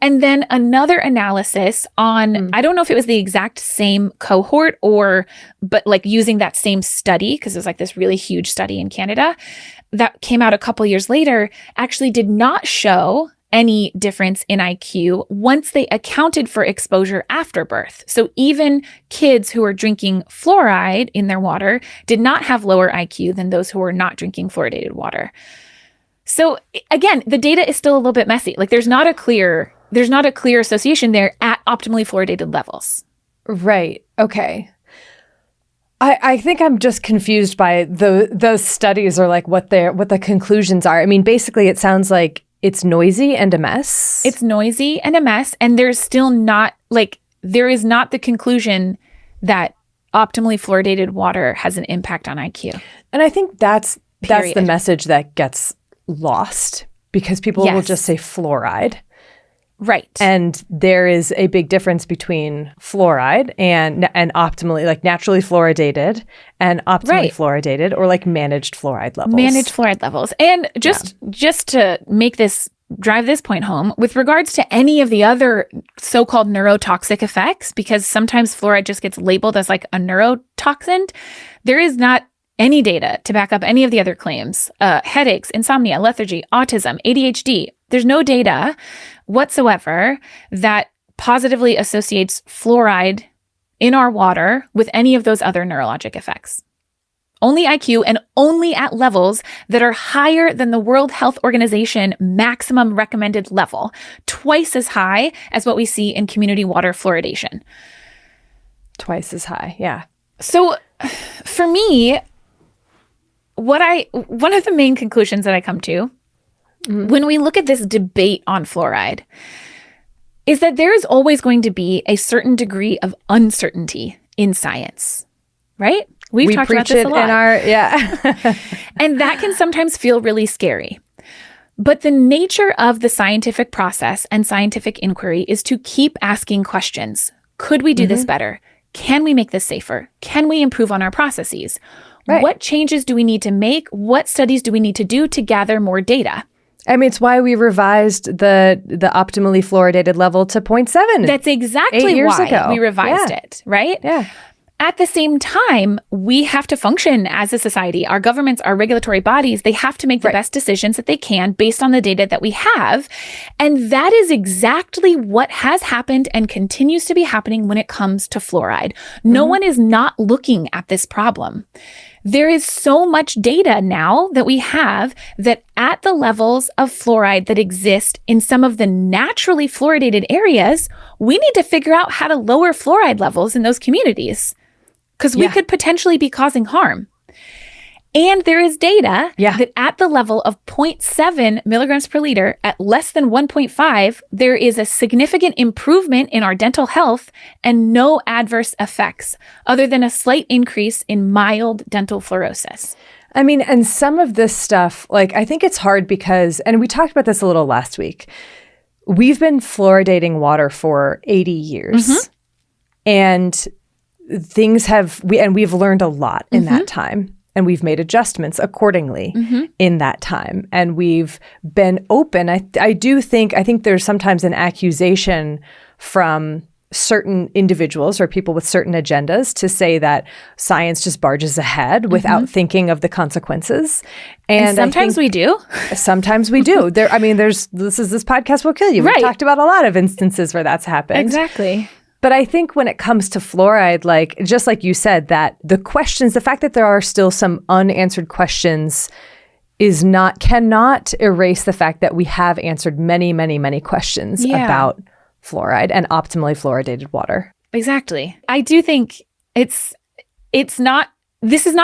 And then another analysis on, I don't know if it was the exact same cohort but like using that same study, because it was like this really huge study in Canada that came out a couple years later, actually did not show any difference in IQ once they accounted for exposure after birth. So even kids who are drinking fluoride in their water did not have lower IQ than those who were not drinking fluoridated water. So again, the data is still a little bit messy. Like there's not a clear association there at optimally fluoridated levels. Right. Okay. I think I'm just confused by those studies, or like what the conclusions are. I mean, basically it sounds like it's noisy and a mess. It's noisy and a mess. And there's still not there is not the conclusion that optimally fluoridated water has an impact on IQ. And I think that's the message that gets lost, because people will just say fluoride. Right. And there is a big difference between fluoride and optimally, like naturally fluoridated and optimally fluoridated, or like managed fluoride levels. Managed fluoride levels. And just to drive this point home, with regards to any of the other so-called neurotoxic effects, because sometimes fluoride just gets labeled as like a neurotoxin, there is not any data to back up any of the other claims. Headaches, insomnia, lethargy, autism, ADHD. There's no data whatsoever that positively associates fluoride in our water with any of those other neurologic effects. Only IQ, and only at levels that are higher than the World Health Organization maximum recommended level, twice as high as what we see in community water fluoridation. Twice as high, yeah. So for me, one of the main conclusions that I come to when we look at this debate on fluoride is that there is always going to be a certain degree of uncertainty in science, right? We've talked about this a lot. And that can sometimes feel really scary. But the nature of the scientific process and scientific inquiry is to keep asking questions. Could we do this better? Can we make this safer? Can we improve on our processes? Right. What changes do we need to make? What studies do we need to do to gather more data? I mean, it's why we revised the optimally fluoridated level to 0.7. That's exactly why we revised it, right? Yeah. at the same time, we have to function as a society. Our governments, our regulatory bodies, they have to make the best decisions that they can based on the data that we have. And that is exactly what has happened and continues to be happening when it comes to fluoride. No one is not looking at this problem. There is so much data now that we have that at the levels of fluoride that exist in some of the naturally fluoridated areas, we need to figure out how to lower fluoride levels in those communities because we could potentially be causing harm. And there is data that at the level of 0.7 milligrams per liter at less than 1.5, there is a significant improvement in our dental health and no adverse effects other than a slight increase in mild dental fluorosis. I mean, and some of this stuff, like, I think it's hard because, and we talked about this a little last week, we've been fluoridating water for 80 years. And things we've learned a lot in that time. And we've made adjustments accordingly in that time. And we've been open. I think there's sometimes an accusation from certain individuals or people with certain agendas to say that science just barges ahead without thinking of the consequences. And sometimes we do. Sometimes we do. This podcast will kill you. We've talked about a lot of instances where that's happened. Exactly. But I think when it comes to fluoride, like, just like you said, that the fact that there are still some unanswered questions cannot erase the fact that we have answered many, many, many questions about fluoride and optimally fluoridated water. Exactly. I do think this is not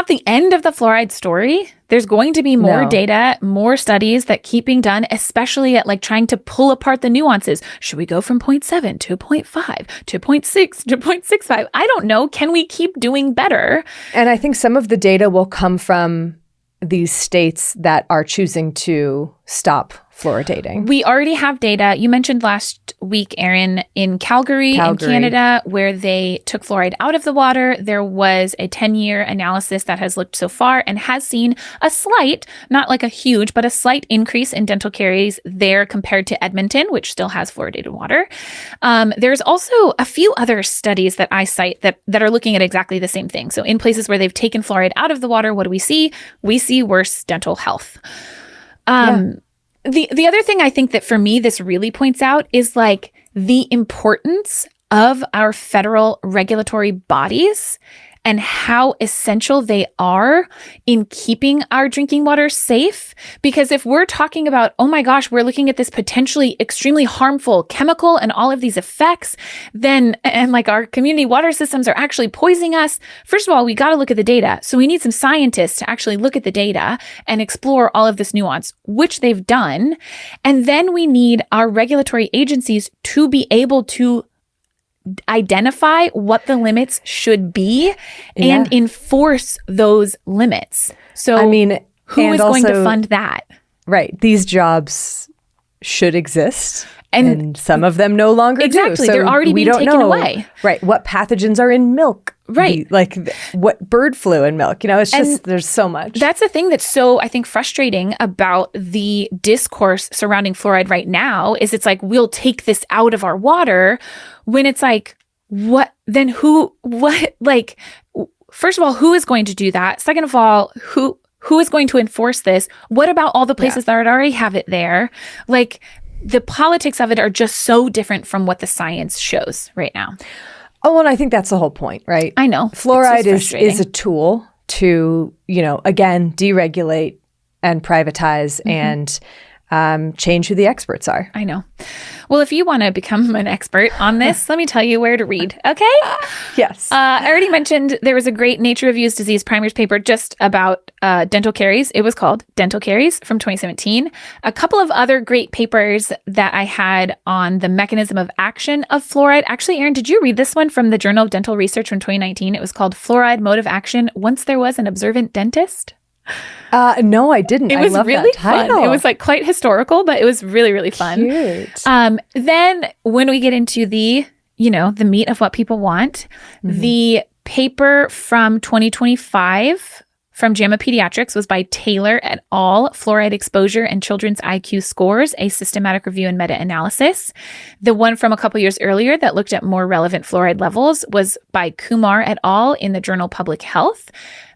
the end of the fluoride story. There's going to be more data, more studies that keep being done, especially at like trying to pull apart the nuances. Should we go from 0.7 to 0.5 to 0.6 to 0.65? I don't know. Can we keep doing better? And I think some of the data will come from these states that are choosing to stop fluoridating. We already have data. You mentioned last week, Erin, in Calgary, in Canada, where they took fluoride out of the water. There was a 10-year analysis that has looked so far and has seen a slight, not like a huge, but a slight increase in dental caries there compared to Edmonton, which still has fluoridated water. There's also a few other studies that I cite that are looking at exactly the same thing. So in places where they've taken fluoride out of the water, what do we see? We see worse dental health. The other thing I think that for me this really points out is like the importance of our federal regulatory bodies and how essential they are in keeping our drinking water safe. Because if we're talking about, oh my gosh, we're looking at this potentially extremely harmful chemical and all of these effects, and like our community water systems are actually poisoning us. First of all, we got to look at the data. So we need some scientists to actually look at the data and explore all of this nuance, which they've done. And then we need our regulatory agencies to be able to identify what the limits should be and enforce those limits. So, I mean, who is going to fund that? Right. These jobs should exist. And some of them no longer do. So they're already being taken away. Right. What pathogens are in milk? Right. What bird flu in milk? It's just, there's so much. That's the thing that's so, I think, frustrating about the discourse surrounding fluoride right now is it's like, we'll take this out of our water when it's like, first of all, who is going to do that? Second of all, who is going to enforce this? What about all the places that already have it there? Like, the politics of it are just so different from what the science shows right now. Oh, and I think that's the whole point, right? I know. Fluoride is a tool to, again, deregulate and privatize and change who the experts are. I know. Well, if you want to become an expert on this, let me tell you where to read, okay? Yes. I already mentioned there was a great Nature Reviews Disease Primers paper just about dental caries. It was called Dental Caries from 2017. A couple of other great papers that I had on the mechanism of action of fluoride. Actually, Erin, did you read this one from the Journal of Dental Research from 2019? It was called Fluoride Mode of Action Once There Was an Observant Dentist. No, I didn't. It was I love really that title. fun. It was like quite historical, but it was really, really fun. Cute. Then when we get into the meat of what people want, the paper from 2025 from JAMA Pediatrics was by Taylor et al., Fluoride Exposure and Children's IQ Scores, a Systematic Review and Meta-Analysis. The one from a couple years earlier that looked at more relevant fluoride levels was by Kumar et al. In the journal Public Health.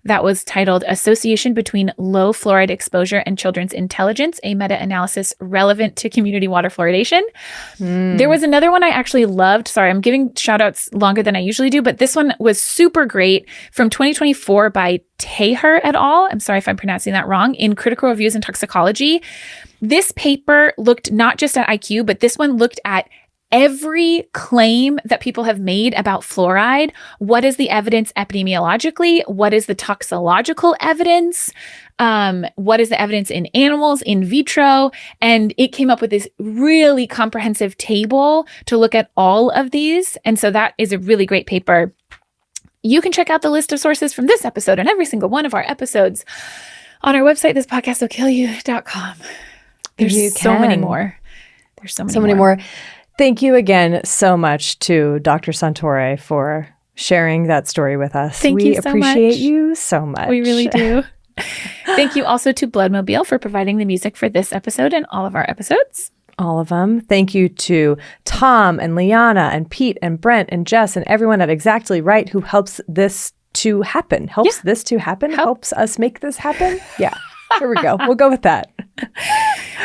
That was titled Association Between Low Fluoride Exposure and Children's Intelligence, a Meta-Analysis Relevant to Community Water Fluoridation. There was another one I actually loved. Sorry, I'm giving shout outs longer than I usually do, but this one was super great from 2024 by Teher et al. I'm sorry if I'm pronouncing that wrong, in Critical Reviews in Toxicology. This paper looked not just at IQ, but this one looked at every claim that people have made about fluoride. What is the evidence epidemiologically? What is the toxicological evidence? What is the evidence in animals, in vitro? And it came up with this really comprehensive table to look at all of these. And so that is a really great paper. You can check out the list of sources from this episode and every single one of our episodes on our website, thispodcastwillkillyou.com. There's so many more. There's so many more. Thank you again so much to Dr. Santore for sharing that story with us. Thank you so much. We appreciate you so much. We really do. Thank you also to Bloodmobile for providing the music for this episode and all of our episodes. All of them. Thank you to Tom and Liana and Pete and Brent and Jess and everyone at Exactly Right who helps this to happen. Helps us make this happen. Yeah. Here we go. We'll go with that.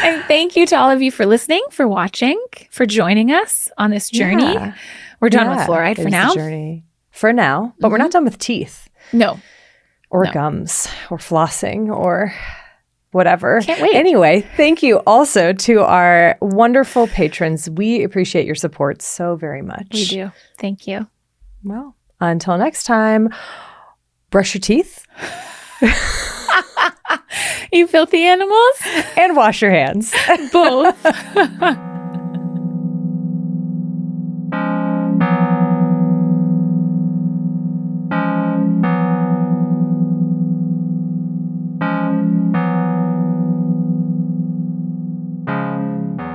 And thank you to all of you for listening, for watching, for joining us on this journey. Yeah. We're done with fluoride for now. Journey for now, but we're not done with teeth. No. Or gums or flossing or whatever. Can't wait. Anyway, thank you also to our wonderful patrons. We appreciate your support so very much. We do. Thank you. Well, until next time, brush your teeth. You filthy animals. And wash your hands. Both.